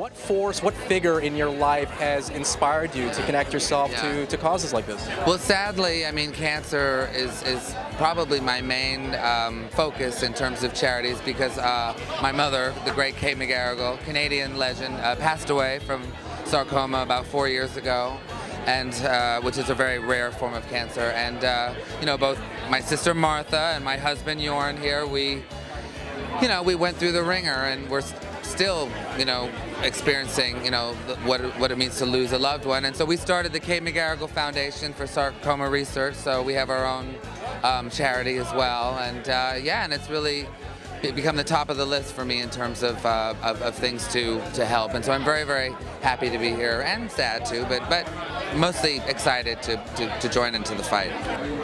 What force, what figure in your life has inspired you to connect yourself to causes like this? Well, sadly, I mean, cancer is probably my main focus in terms of charities because my mother, the great Kate McGarrigle, Canadian legend, passed away from sarcoma about 4 years ago, and which is a very rare form of cancer. And both my sister Martha and my husband Jorn here, we went through the ringer, and we're still, experiencing, what it means to lose a loved one. And so we started the Kate McGarrigle Foundation for Sarcoma Research. So we have our own charity as well. And and it's really become the top of the list for me in terms of things to help. And so I'm very, very happy to be here, and sad too, but mostly excited to join into the fight.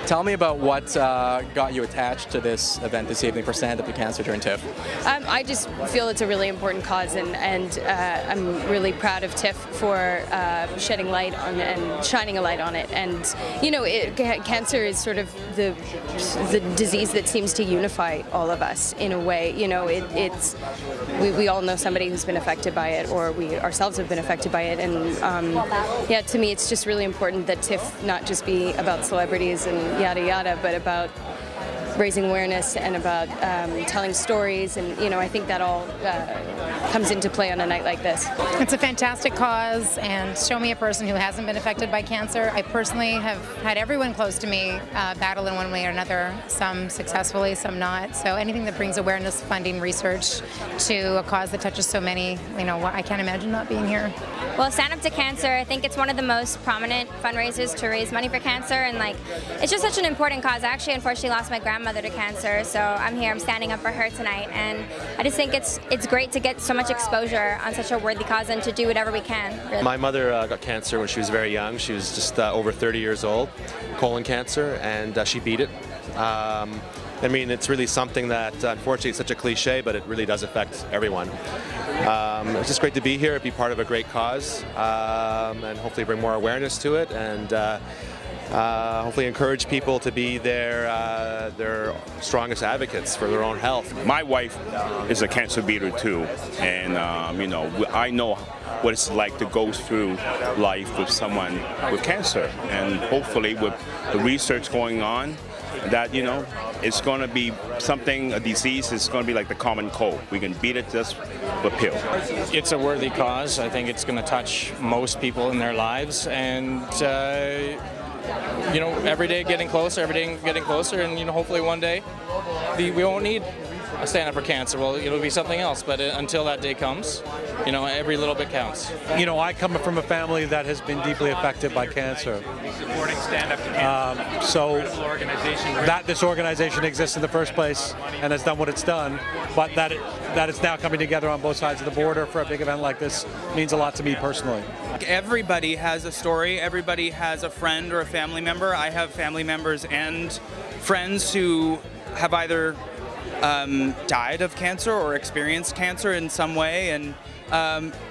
Tell me about what got you attached to this event this evening for Stand Up to Cancer during TIFF. I just feel it's a really important cause, and I'm really proud of TIFF for shedding light on and shining a light on it. And cancer is sort of the disease that seems to unify all of us in a way. We all know somebody who's been affected by it, or we ourselves have been affected by it. And to me, it's just really important that TIFF not just be about celebrities and yada yada, but about raising awareness and about telling stories, and I think that all comes into play on a night like this. It's a fantastic cause, and show me a person who hasn't been affected by cancer. I personally have had everyone close to me battle in one way or another, some successfully, some not. So anything that brings awareness, funding, research to a cause that touches so many, I can't imagine not being here. Well, Stand Up to Cancer, I think it's one of the most prominent fundraisers to raise money for cancer, and it's just such an important cause. I actually unfortunately lost my grandmother to cancer, so I'm here, I'm standing up for her tonight, and I just think it's great to get so much exposure on such a worthy cause and to do whatever we can, really. My mother got cancer when she was very young. She was just over 30 years old, colon cancer, and she beat it. It's really something that, unfortunately, it's such a cliche, but it really does affect everyone. It's just great to be here, be part of a great cause, and hopefully bring more awareness to it, and hopefully encourage people to be their strongest advocates for their own health. My wife is a cancer beater too, and I know what it's like to go through life with someone with cancer, and hopefully with the research going on, that it's going to be something, a disease is going to be like the common cold. We can beat it just with a pill. It's a worthy cause. I think it's going to touch most people in their lives, and every day getting closer, and hopefully one day we won't need a stand up for cancer. Well, it'll be something else, but until that day comes, every little bit counts. I come from a family that has been deeply affected by cancer. Supporting Stand Up to Cancer. So that this organization exists in the first place and has done what it's done, but that it's now coming together on both sides of the border for a big event like this means a lot to me personally. Everybody has a story. Everybody has a friend or a family member. I have family members and friends who have either died of cancer or experienced cancer in some way, and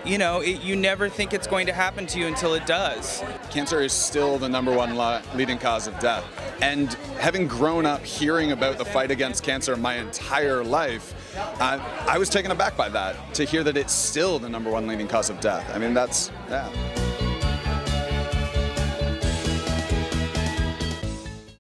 you never think it's going to happen to you until it does. Cancer is still the #1 leading cause of death, and having grown up hearing about the fight against cancer my entire life, I was taken aback by that, to hear that it's still the #1 leading cause of death.